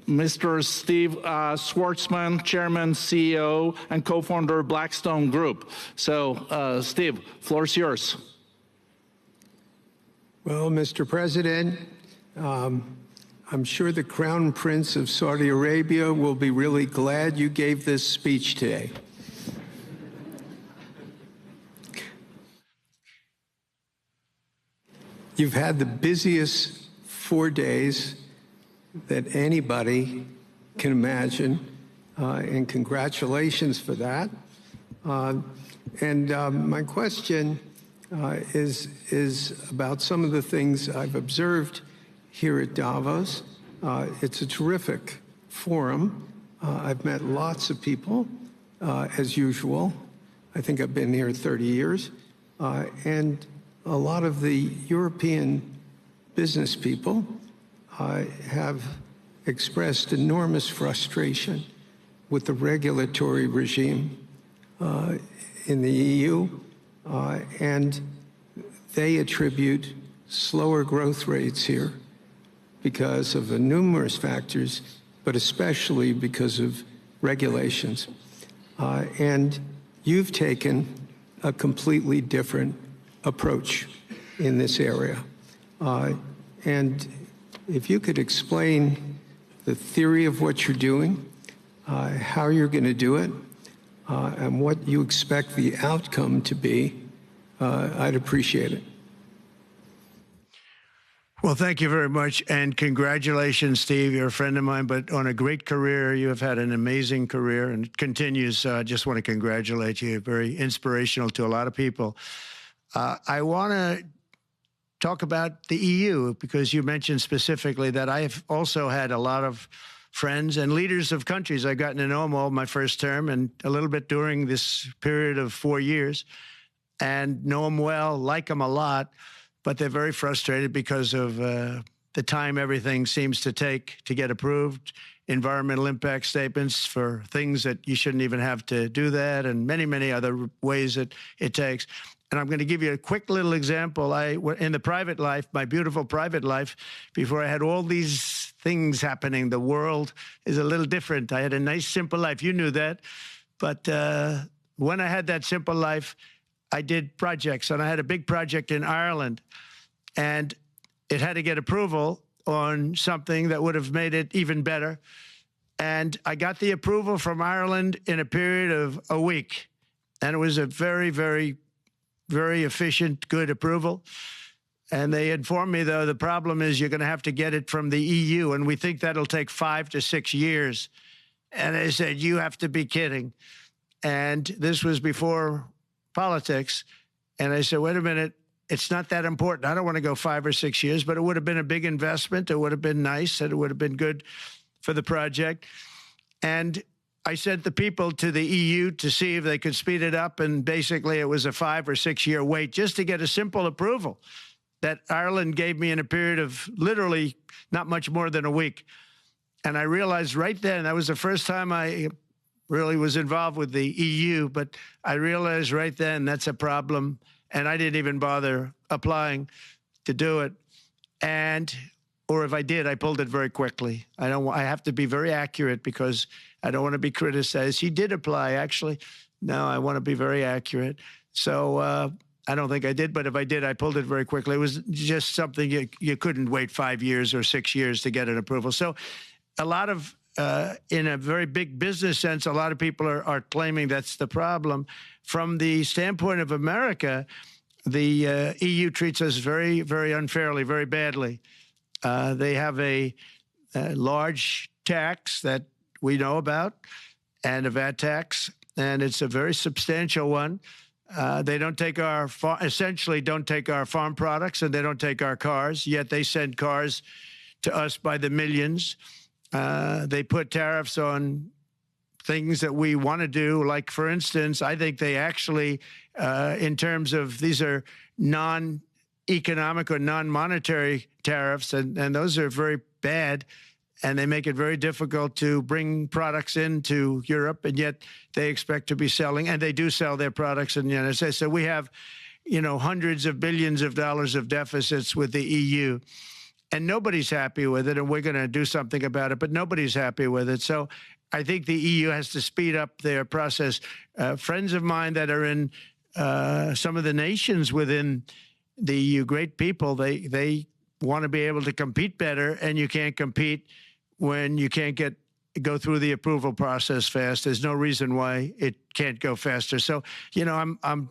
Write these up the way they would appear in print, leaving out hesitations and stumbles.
Mr. Steve Schwartzman, Chairman, CEO, and co-founder of Blackstone Group. So, Steve, floor is yours. Well, Mr. President, I'm sure the Crown Prince of Saudi Arabia will be really glad you gave this speech today. You've had the busiest 4 days that anybody can imagine, and congratulations for that. My question is about some of the things I've observed here at Davos. It's a terrific forum. I've met lots of people, as usual. I think I've been here 30 years. And a lot of the European business people have expressed enormous frustration with the regulatory regime in the EU, and they attribute slower growth rates here because of numerous factors, but especially because of regulations. And you've taken a completely different approach in this area. And if you could explain the theory of what you're doing, how you're going to do it, and what you expect the outcome to be, I'd appreciate it. Well, thank you very much, and congratulations, Steve. You're a friend of mine, but on a great career. You have had an amazing career, and it continues. I just want to congratulate you. Very inspirational to a lot of people. I want to talk about the EU, because you mentioned specifically that I've also had a lot of friends and leaders of countries. I've gotten to know them all my first term and a little bit during this period of 4 years, and know them well, like them a lot, but they're very frustrated because of the time everything seems to take to get approved, environmental impact statements for things that you shouldn't even have to do that, and many, many other ways that it takes. And I'm going to give you a quick little example. In the private life, my beautiful private life, before I had all these things happening, the world is a little different. I had a nice, simple life. You knew that. But when I had that simple life, I did projects. And I had a big project in Ireland. And it had to get approval on something that would have made it even better. And I got the approval from Ireland in a period of a week. And it was a very, very, very efficient, good approval. And they informed me, though, the problem is you're going to have to get it from the EU, and we think that'll take 5 to 6 years. And they said, you have to be kidding. And this was before politics. And I said, wait a minute, it's not that important. I don't want to go 5 or 6 years, but it would have been a big investment. It would have been nice, and it would have been good for the project. And I sent the people to the EU to see if they could speed it up, and basically it was a 5 or 6 year wait just to get a simple approval that Ireland gave me in a period of literally not much more than a week. And I realized right then, that was the first time I really was involved with the EU, but I realized right then that's a problem, and I didn't even bother applying to do it. Or if I did, I pulled it very quickly. I have to be very accurate because I don't want to be criticized. He did apply, actually. No, I want to be very accurate. So I don't think I did, but if I did, I pulled it very quickly. It was just something you couldn't wait 5 years or 6 years to get an approval. So a lot of, in a very big business sense, a lot of people are claiming that's the problem. From the standpoint of America, the EU treats us very, very unfairly, very badly. They have a large tax that we know about, and a VAT tax, and it's a very substantial one. They don't take essentially don't take our farm products, and they don't take our cars, yet they send cars to us by the millions. They put tariffs on things that we want to do, like, for instance, I think they actually, in terms of, these are non-economic or non-monetary tariffs, and those are very bad, and they make it very difficult to bring products into Europe, and yet they expect to be selling, and they do sell their products in the United States. So we have, hundreds of billions of dollars of deficits with the EU. and nobody's happy with it, and we're going to do something about it, but nobody's happy with it. So I think the EU has to speed up their process. Friends of mine that are in some of the nations within the EU, great people, they want to be able to compete better, and you can't compete when you can't go through the approval process fast. There's no reason why it can't go faster. So, you know, I'm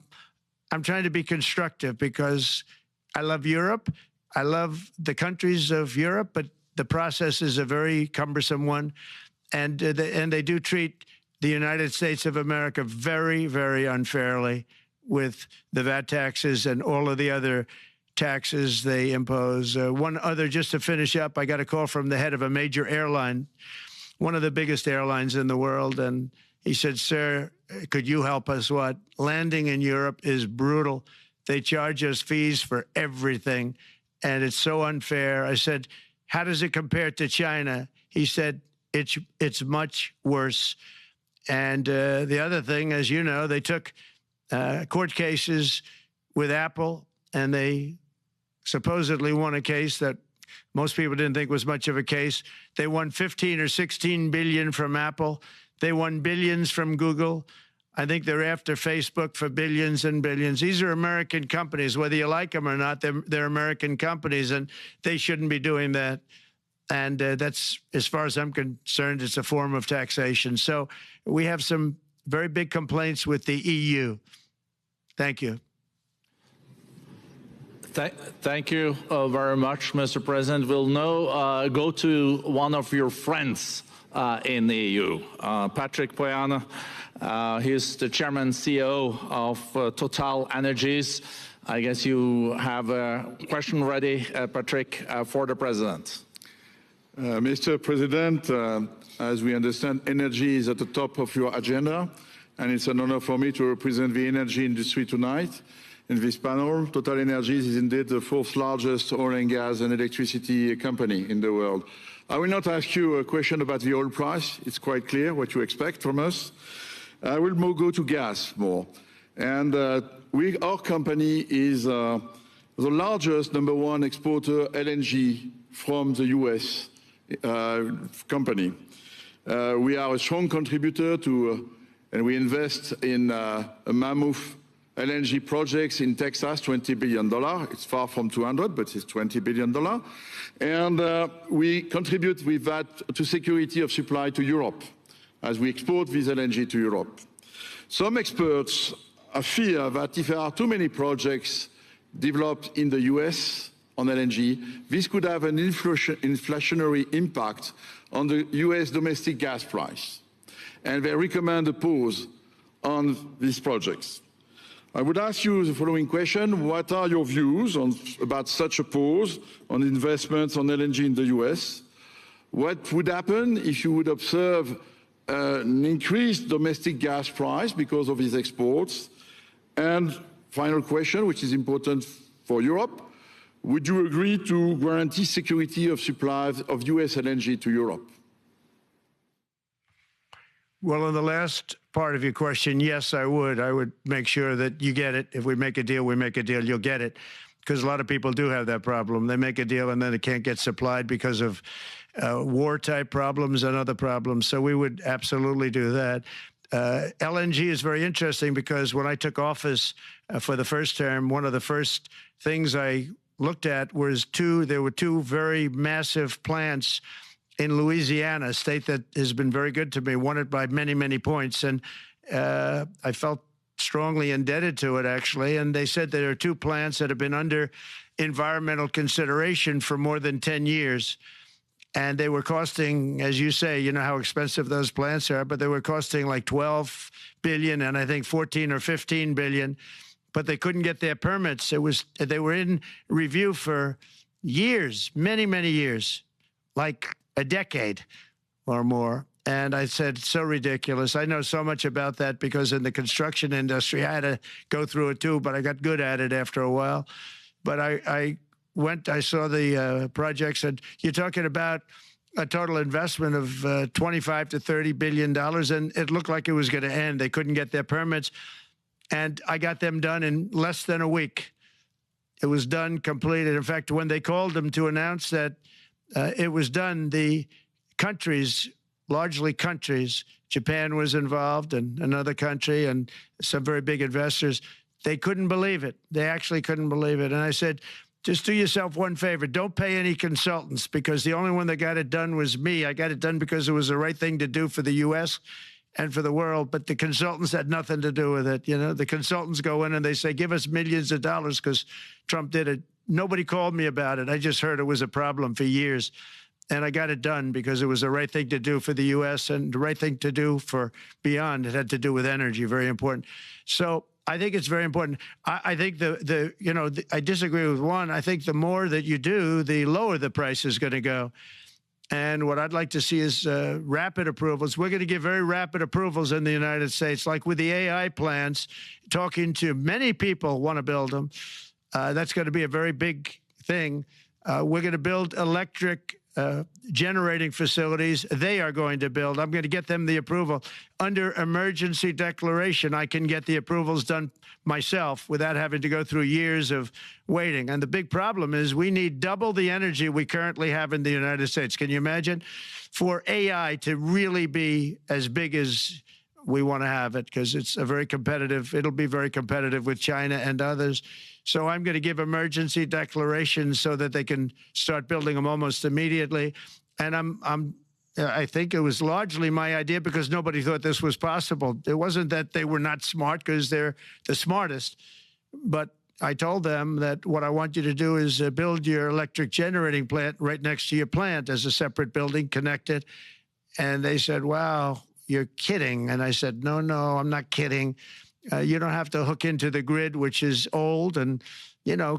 trying to be constructive because I love Europe. I love the countries of Europe, but the process is a very cumbersome one. And they do treat the United States of America very, very unfairly with the VAT taxes and all of the other taxes they impose. One other, just to finish up, I got a call from the head of a major airline, one of the biggest airlines in the world, and he said, "Sir, could you help us? What? Landing in Europe is brutal. They charge us fees for everything, and it's so unfair." I said, "How does it compare to China?" He said, it's much worse. And the other thing, as you know, they took court cases with Apple, and they supposedly won a case that most people didn't think was much of a case. They won 15 or 16 billion from Apple. They won billions from Google. I think they're after Facebook for billions and billions. These are American companies. Whether you like them or not, they're American companies, and they shouldn't be doing that. And that's, as far as I'm concerned, it's a form of taxation. So we have some very big complaints with the EU. Thank you. Thank you very much, Mr. President. We'll now go to one of your friends in the EU, Patrick Pouyanné. He's the chairman and CEO of Total Energies. I guess you have a question ready, Patrick, for the president. Mr. President, as we understand, energy is at the top of your agenda, and it's an honor for me to represent the energy industry tonight in this panel. Total Energies is indeed the fourth largest oil and gas and electricity company in the world. I will not ask you a question about the oil price. It's quite clear what you expect from us. I will go to gas more. And our company is the largest #1 exporter LNG from the US company. We are a strong contributor to, and we invest in a mammoth LNG projects in Texas, $20 billion. It's far from 200, but it's $20 billion. And we contribute with that to security of supply to Europe as we export this LNG to Europe. Some experts fear that if there are too many projects developed in the US on LNG, this could have an inflationary impact on the US domestic gas price. And they recommend a pause on these projects. I would ask you the following question: what are your views about such a pause on investments on LNG in the US? What would happen if you would observe an increased domestic gas price because of these exports? And final question, which is important for Europe: would you agree to guarantee security of supply of US LNG to Europe? Well, in the last part of your question, yes, I would. I would make sure that you get it. If we make a deal, we make a deal, you'll get it. Because a lot of people do have that problem. They make a deal and then it can't get supplied because of war-type problems and other problems. So we would absolutely do that. LNG is very interesting because when I took office for the first term, one of the first things I looked at was there were two very massive plants in Louisiana, a state that has been very good to me, won it by many, many points. And I felt strongly indebted to it, actually. And they said there are two plants that have been under environmental consideration for more than 10 years. And they were costing, as you say, you know how expensive those plants are, but they were costing like 12 billion and I think 14 or 15 billion, but they couldn't get their permits. They were in review for years, many, many years, like a decade or more. And I said, so ridiculous. I know so much about that because in the construction industry, I had to go through it too, but I got good at it after a while. But I saw the projects, and you're talking about a total investment of 25 to $30 billion, and it looked like it was going to end. They couldn't get their permits, and I got them done in less than a week. It was done, completed. In fact, when they called them to announce that it was done, the countries, largely countries, Japan was involved and another country and some very big investors, they couldn't believe it. They actually couldn't believe it. And I said, just do yourself one favor. Don't pay any consultants, because the only one that got it done was me. I got it done because it was the right thing to do for the U.S. and for the world, but the consultants had nothing to do with it. You know, the consultants go in and they say, give us millions of dollars because Trump did it. Nobody called me about it. I just heard it was a problem for years. And I got it done because it was the right thing to do for the U.S. and the right thing to do for beyond. It had to do with energy, very important. So I think it's very important. I think I disagree with one. I think the more that you do, the lower the price is going to go. And what I'd like to see is rapid approvals. We're going to give very rapid approvals in the United States, like with the AI plants, talking to many people want to build them. That's going to be a very big thing. We're going to build electric generating facilities. They are going to build. I'm going to get them the approval. Under emergency declaration, I can get the approvals done myself without having to go through years of waiting. And the big problem is we need double the energy we currently have in the United States. Can you imagine? For AI to really be as big as we want to have it, because it's a very competitive, it'll be very competitive with China and others. So I'm going to give emergency declarations so that they can start building them almost immediately. And I think it was largely my idea because nobody thought this was possible. It wasn't that they were not smart, because they're the smartest. But I told them that what I want you to do is build your electric generating plant right next to your plant as a separate building, connected. And they said, wow, you're kidding. And I said, no, I'm not kidding. You don't have to hook into the grid, which is old and,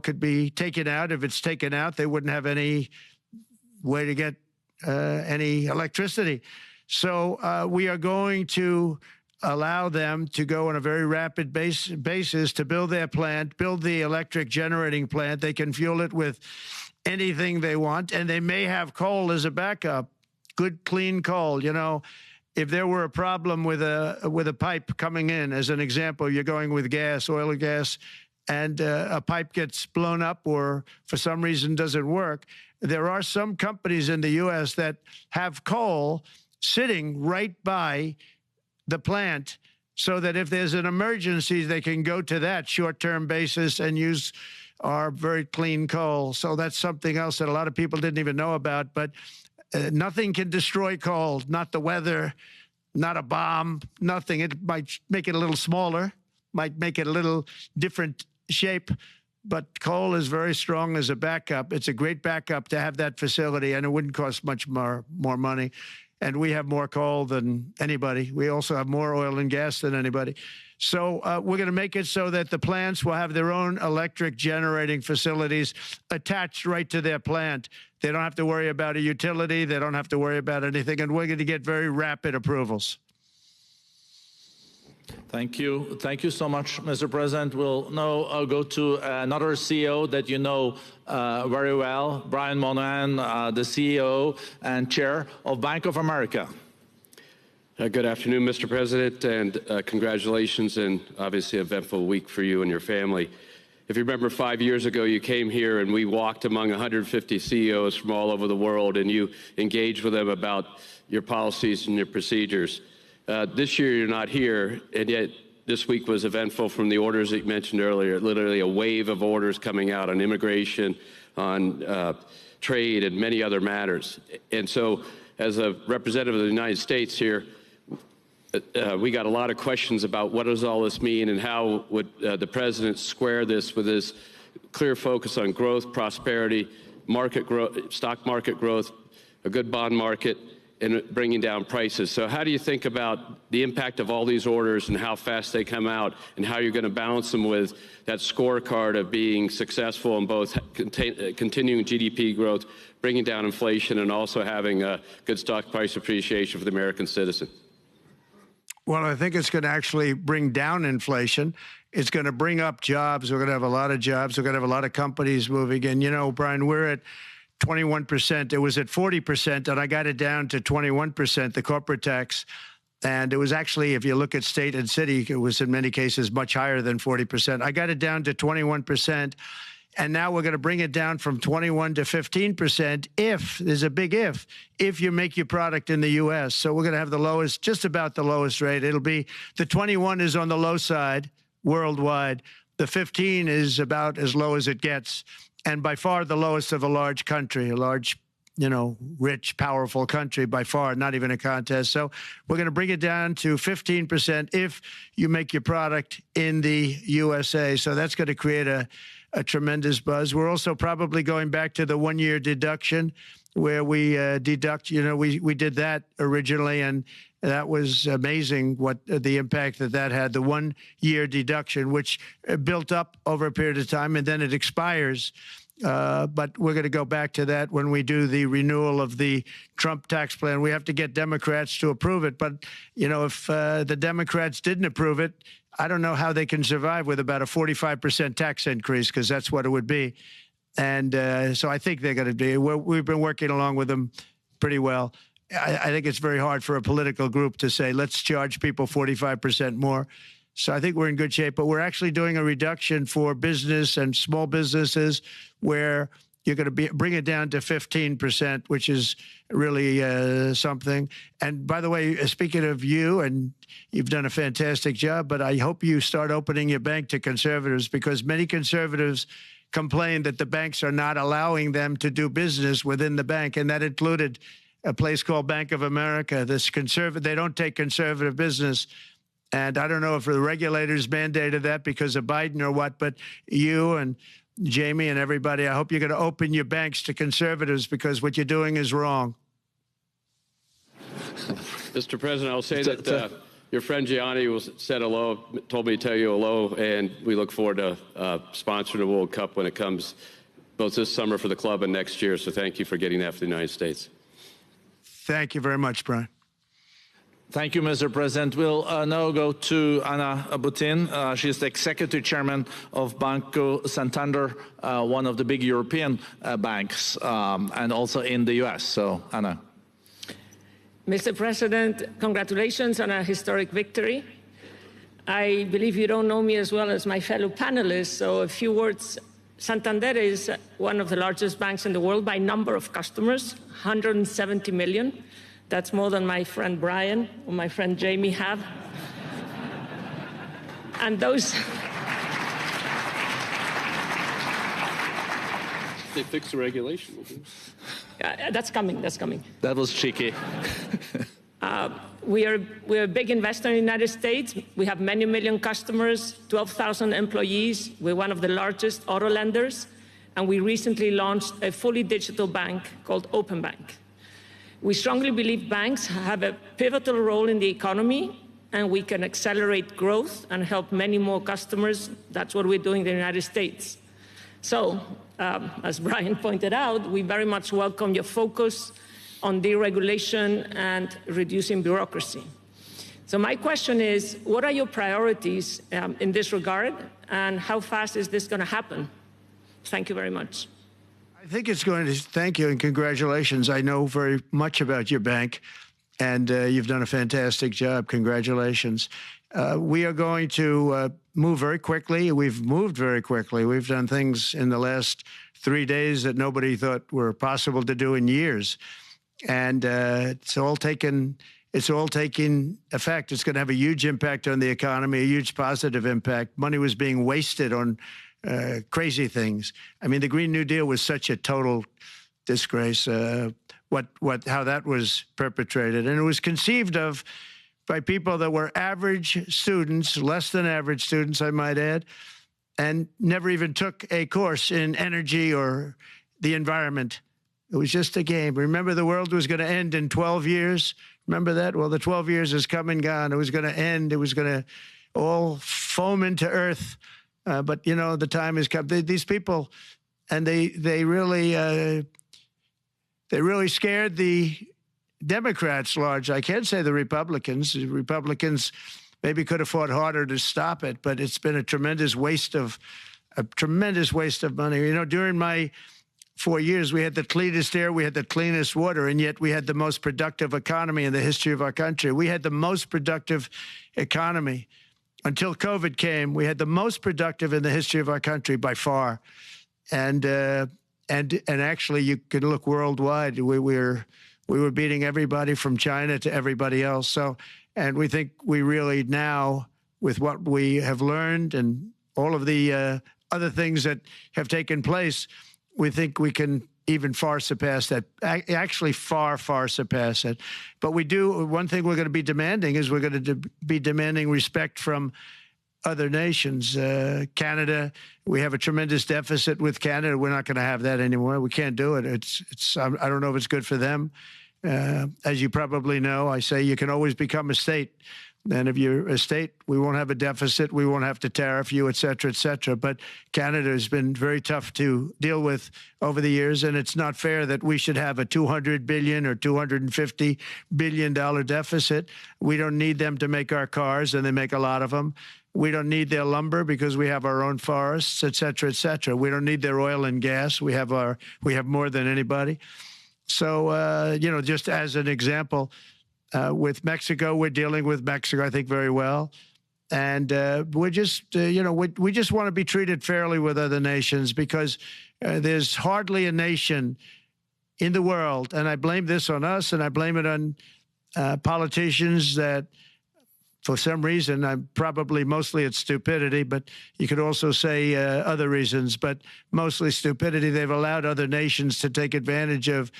could be taken out. If it's taken out, they wouldn't have any way to get any electricity. So we are going to allow them to go on a very rapid basis to build their plant, build the electric generating plant. They can fuel it with anything they want, and they may have coal as a backup, good, clean coal, If there were a problem with a pipe coming in, as an example, you're going with gas, oil or gas, and a pipe gets blown up or for some reason doesn't work, there are some companies in the U.S. that have coal sitting right by the plant so that if there's an emergency, they can go to that short-term basis and use our very clean coal. So that's something else that a lot of people didn't even know about, but nothing can destroy coal, not the weather, not a bomb, nothing. It might make it a little smaller, might make it a little different shape, but coal is very strong as a backup. It's a great backup to have that facility, and it wouldn't cost much more money. And we have more coal than anybody. We also have more oil and gas than anybody. So we're going to make it so that the plants will have their own electric generating facilities attached right to their plant. They don't have to worry about a utility. They don't have to worry about anything. And we're going to get very rapid approvals. Thank you. Thank you so much, Mr. President. We'll now go to another CEO that you know very well, Brian Moynihan, the CEO and chair of Bank of America. Good afternoon, Mr. President, and congratulations, and obviously an eventful week for you and your family. If you remember 5 years ago, you came here and we walked among 150 CEOs from all over the world, and you engaged with them about your policies and your procedures. This year, you're not here, and yet this week was eventful from the orders that you mentioned earlier, literally a wave of orders coming out on immigration, on trade, and many other matters. And so, as a representative of the United States here, we got a lot of questions about what does all this mean and how would the president square this with his clear focus on growth, prosperity, market growth, stock market growth, a good bond market, and bringing down prices. So how do you think about the impact of all these orders and how fast they come out, and how you're going to balance them with that scorecard of being successful in both continuing GDP growth, bringing down inflation, and also having a good stock price appreciation for the American citizen? Well, I think it's going to actually bring down inflation. It's going to bring up jobs. We're going to have a lot of jobs. We're going to have a lot of companies moving in. You know, Brian, we're at 21%. It was at 40%, and I got it down to 21%, the corporate tax. And it was actually, if you look at state and city, it was in many cases much higher than 40%. I got it down to 21%. And now we're going to bring it down from 21 to 15% if, there's a big if you make your product in the U.S. So we're going to have the lowest, just about the lowest rate. It'll be, the 21 is on the low side worldwide. The 15 is about as low as it gets. And by far the lowest of a large country, a large, you know, rich, powerful country, by far, not even a contest. So we're going to bring it down to 15% if you make your product in the USA. So that's going to create a tremendous buzz. We're also probably going back to the one-year deduction where we deduct, you know, we did that originally, and that was amazing what the impact that had, the one-year deduction, which built up over a period of time, and then it expires. But we're going to go back to that when we do the renewal of the Trump tax plan. We have to get Democrats to approve it. But, you know, if the Democrats didn't approve it, I don't know how they can survive with about a 45% tax increase, because that's what it would be. And so I think they're going to be. We've been working along with them pretty well. I think it's very hard for a political group to say, let's charge people 45% more. So I think we're in good shape. But we're actually doing a reduction for business and small businesses where you're going to bring it down to 15%, which is really something. And by the way, speaking of you, and you've done a fantastic job, but I hope you start opening your bank to conservatives, because many conservatives complain that the banks are not allowing them to do business within the bank. And that included a place called Bank of America. They don't take conservative business. And I don't know if the regulators mandated that because of Biden or what, but you and Jamie and everybody, I hope you're going to open your banks to conservatives, because what you're doing is wrong. Mr. President, I'll say that your friend Gianni said hello, told me to tell you hello, and we look forward to sponsoring the World Cup when it comes, both this summer for the club and next year. So thank you for getting that for the United States. Thank you very much, Brian. Thank you, Mr. President. We'll now go to Anna Butin. She's the executive chairman of Banco Santander, one of the big European banks, and also in the U.S. So, Anna. Mr. President, congratulations on a historic victory. I believe you don't know me as well as my fellow panelists, so a few words. Santander is one of the largest banks in the world by number of customers, 170 million. That's more than my friend Brian or my friend Jamie have. And those... They fixed the regulation. That's coming, that's coming. That was cheeky. We're a big investor in the United States. We have many million customers, 12,000 employees. We're one of the largest auto lenders. And we recently launched a fully digital bank called Open Bank. We strongly believe banks have a pivotal role in the economy, and we can accelerate growth and help many more customers. That's what we're doing in the United States. So, as Brian pointed out, we very much welcome your focus on deregulation and reducing bureaucracy. So my question is, what are your priorities in this regard, and how fast is this going to happen? Thank you very much. I think it's going to, thank you and congratulations. I know very much about your bank, and you've done a fantastic job. Congratulations. We are going to move very quickly. We've moved very quickly. We've done things in the last 3 days that nobody thought were possible to do in years. And it's all taking effect. It's going to have a huge impact on the economy, a huge positive impact. Money was being wasted on crazy things. I mean, the Green New Deal was such a total disgrace, how that was perpetrated. And it was conceived of by people that were average students, less than average students, I might add, and never even took a course in energy or the environment. It was just a game. Remember, the world was going to end in 12 years? Remember that? Well, the 12 years has come and gone. It was going to end. It was going to all foam into earth. But, you know, the time has come. These people, and they really scared the Democrats large. I can't say the Republicans. The Republicans maybe could have fought harder to stop it, but it's been a tremendous waste of money. You know, during my 4 years, we had the cleanest air, we had the cleanest water, and yet we had the most productive economy in the history of our country. We had the most productive economy. Until COVID came, we had the most productive in the history of our country by far. and actually you can look worldwide. We were beating everybody from China to everybody else. So, and we think we really now, with what we have learned and all of the other things that have taken place, we think we can even far surpass that, actually far, far surpass it. But we do, one thing we're going to be demanding is we're going to be demanding respect from other nations. Canada, we have a tremendous deficit with Canada. We're not going to have that anymore. We can't do it. I don't know if it's good for them. As you probably know, I say you can always become a state. And if you're a state, we won't have a deficit. We won't have to tariff you, et cetera, et cetera. But Canada has been very tough to deal with over the years. And it's not fair that we should have a $200 billion or $250 billion deficit. We don't need them to make our cars, and they make a lot of them. We don't need their lumber because we have our own forests, et cetera, et cetera. We don't need their oil and gas. We have more than anybody. So, just as an example, with Mexico, we're dealing with Mexico, I think, very well. And we're just, we just want to be treated fairly with other nations, because there's hardly a nation in the world, and I blame this on us, and I blame it on politicians that, for some reason, mostly it's stupidity, but you could also say other reasons, but mostly stupidity. They've allowed other nations to take advantage of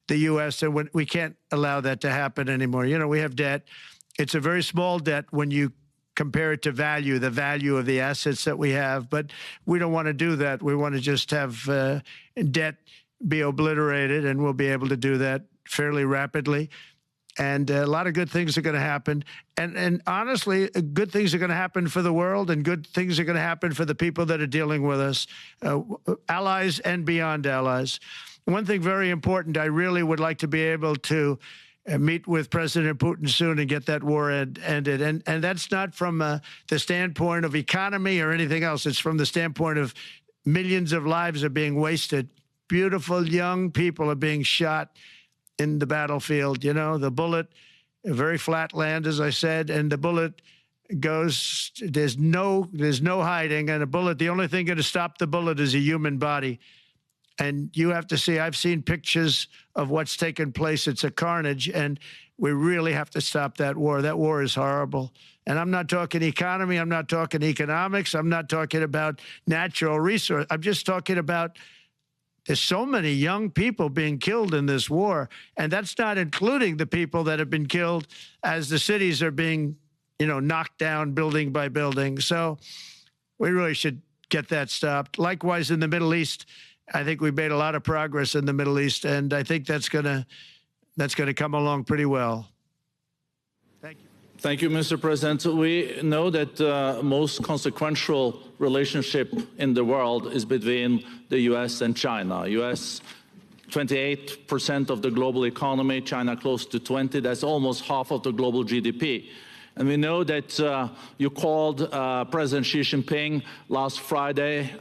the U.S., and we can't allow that to happen anymore. We have debt. It's a very small debt when you compare it to the value of the assets that we have, but we don't want to do that. We want to just have debt be obliterated, and we'll be able to do that fairly rapidly. And a lot of good things are going to happen. And honestly, good things are going to happen for the world, and good things are going to happen for the people that are dealing with us, allies and beyond allies. One thing very important, I really would like to be able to meet with President Putin soon and get that war ended. And that's not from the standpoint of economy or anything else. It's from the standpoint of millions of lives are being wasted. Beautiful young people are being shot in the battlefield. The bullet, very flat land, as I said, and the bullet goes, there's no hiding. And a bullet, the only thing going to stop the bullet is a human body. And you have to see, I've seen pictures of what's taken place. It's a carnage, and we really have to stop that war. That war is horrible. And I'm not talking economy. I'm not talking economics. I'm not talking about natural resource. I'm just talking about there's so many young people being killed in this war, and that's not including the people that have been killed as the cities are being, knocked down building by building. So we really should get that stopped. Likewise, in the Middle East, I think we've made a lot of progress in the Middle East, and I think that's gonna come along pretty well. Thank you. Thank you, Mr. President. We know that the most consequential relationship in the world is between the U.S. and China. U.S. 28% of the global economy, China close to 20%. That's almost half of the global GDP. And we know that you called President Xi Jinping last Friday.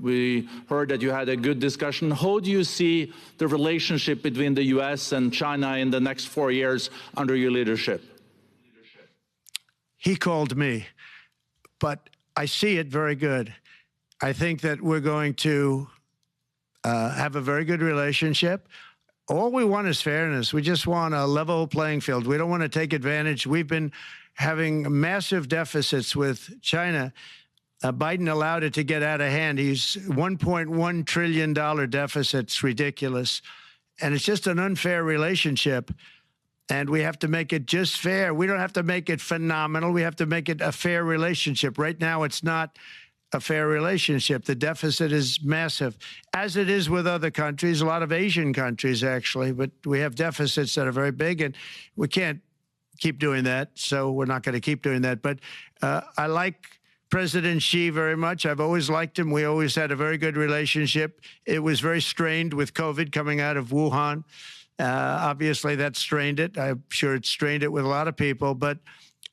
We heard that you had a good discussion. How do you see the relationship between the U.S. and China in the next 4 years under your leadership? He called me, but I see it very good. I think that we're going to have a very good relationship. All we want is fairness. We just want a level playing field. We don't want to take advantage. We've been having massive deficits with China. Biden allowed it to get out of hand. He's $1.1 trillion deficit. It's ridiculous. And it's just an unfair relationship. And we have to make it just fair. We don't have to make it phenomenal. We have to make it a fair relationship. Right now, it's not a fair relationship. The deficit is massive, as it is with other countries, a lot of Asian countries, actually. But we have deficits that are very big, and we can't keep doing that. So we're not going to keep doing that. But I like President Xi very much. I've always liked him. We always had a very good relationship. It was very strained with COVID coming out of Wuhan. Obviously, that strained it. I'm sure it strained it with a lot of people, but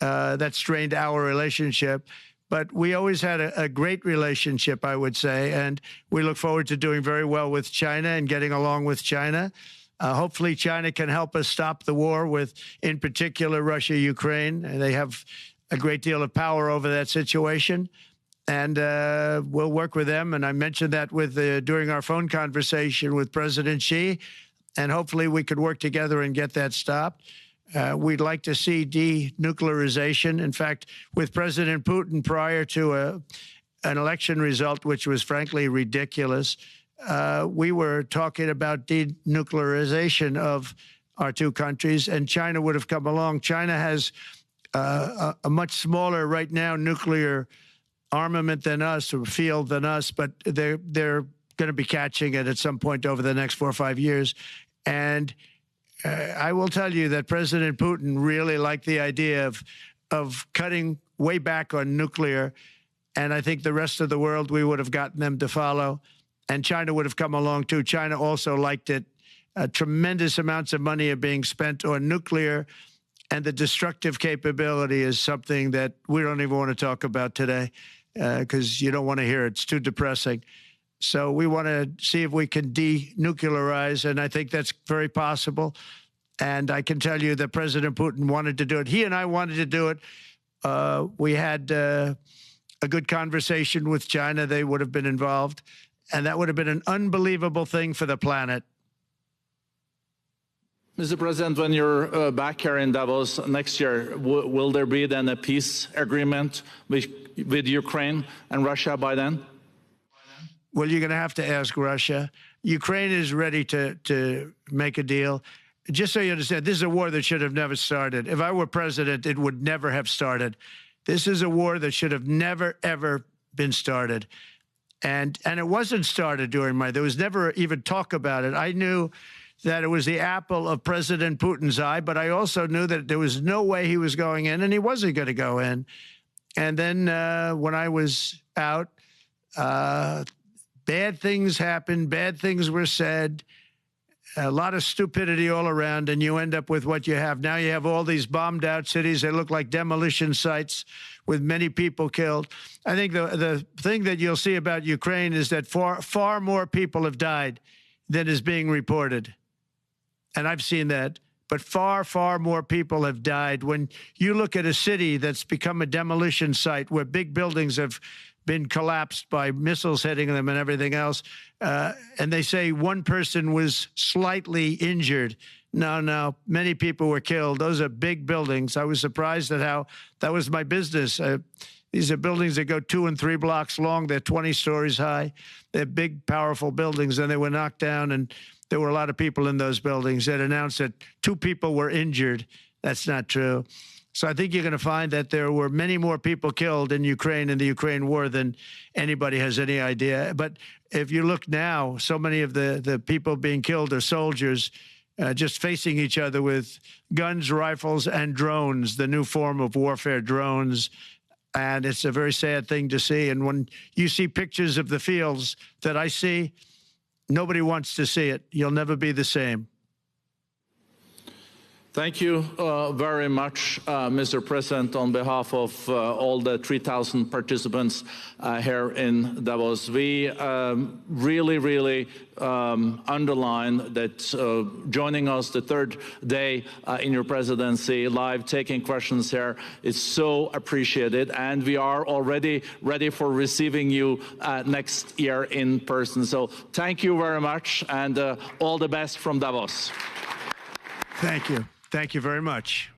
that strained our relationship. But we always had a great relationship, I would say, and we look forward to doing very well with China and getting along with China. Hopefully, China can help us stop the war with, in particular, Russia, Ukraine. And they have a great deal of power over that situation. And we'll work with them. And I mentioned that during our phone conversation with President Xi. And hopefully we could work together and get that stopped. We'd like to see denuclearization. In fact, with President Putin, prior to an election result, which was frankly ridiculous, we were talking about denuclearization of our two countries, and China would have come along. China has a much smaller right now nuclear armament than us, or field than us, but they're going to be catching it at some point over the next 4 or 5 years. And I will tell you that President Putin really liked the idea of cutting way back on nuclear. And I think the rest of the world, we would have gotten them to follow. And China would have come along too. China also liked it. Tremendous amounts of money are being spent on nuclear. And the destructive capability is something that we don't even want to talk about today because you don't want to hear it. It's too depressing. So we want to see if we can denuclearize, and I think that's very possible. And I can tell you that President Putin wanted to do it. He and I wanted to do it. We had a good conversation with China. They would have been involved, and that would have been an unbelievable thing for the planet. Mr. President, when you're back here in Davos next year, will there be then a peace agreement with Ukraine and Russia by then? Well, you're going to have to ask Russia. Ukraine is ready to make a deal. Just so you understand, this is a war that should have never started. If I were president, it would never have started. This is a war that should have never, ever been started. And it wasn't started during there was never even talk about it. I knew that it was the apple of President Putin's eye, but I also knew that there was no way he was going in, and he wasn't going to go in. And then when I was out, bad things happened, bad things were said, a lot of stupidity all around, and you end up with what you have. Now you have all these bombed out cities. They look like demolition sites with many people killed. I think the thing that you'll see about Ukraine is that far more people have died than is being reported. And I've seen that. But far, far more people have died. When you look at a city that's become a demolition site where big buildings have been collapsed by missiles hitting them and everything else, and they say one person was slightly injured. No, many people were killed. Those are big buildings. I was surprised at how that was my business. These are buildings that go 2 and 3 blocks long. They're 20 stories high. They're big, powerful buildings, and they were knocked down, and there were a lot of people in those buildings that announced that 2 people were injured. That's not true. So I think you're going to find that there were many more people killed in Ukraine in the Ukraine war than anybody has any idea. But if you look now, so many of the people being killed are soldiers just facing each other with guns, rifles, and drones, the new form of warfare, drones. And it's a very sad thing to see. And when you see pictures of the fields that I see, nobody wants to see it. You'll never be the same. Thank you very much, Mr. President, on behalf of all the 3,000 participants here in Davos. We really underline that joining us the 3rd day in your presidency, live taking questions here is so appreciated, and we are already ready for receiving you next year in person. So thank you very much, and all the best from Davos. Thank you. Thank you very much.